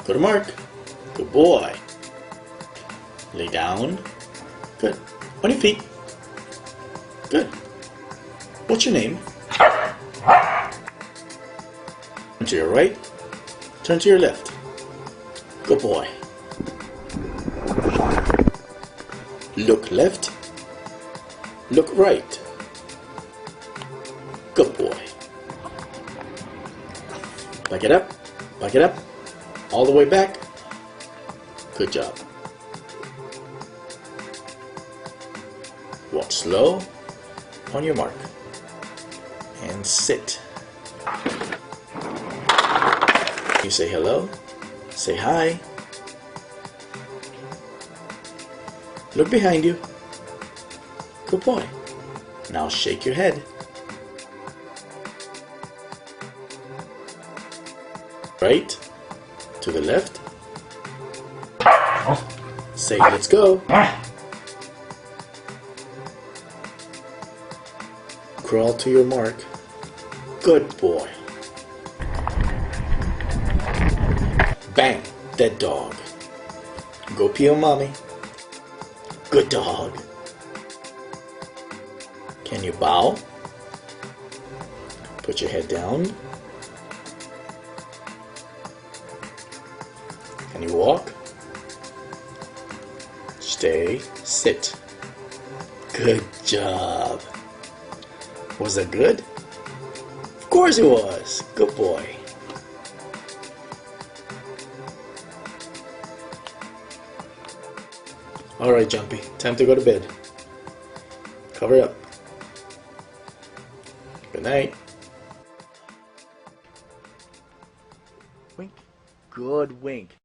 Go to mark. Good boy. Lay down. Good. On your feet. Good. What's your name? Turn to your right. Turn to your left. Good boy. Look left. Look right. Good boy. Back it up. Back it up. All the way back. Good job. Walk slow. On your mark. And sit. You say hello. Say hi. Look behind you. Good boy. Now shake your head. Right to the left. Say let's go. Crawl to your mark. Good boy. Bang, dead dog. Go pee on mommy. Good dog. Can you bow? Put your head down. Can you walk? Stay, sit. Good job. Was that good? Of course it was. Good boy. Alright, Jumpy. Time to go to bed. Cover up. Good night. Wink. Good wink.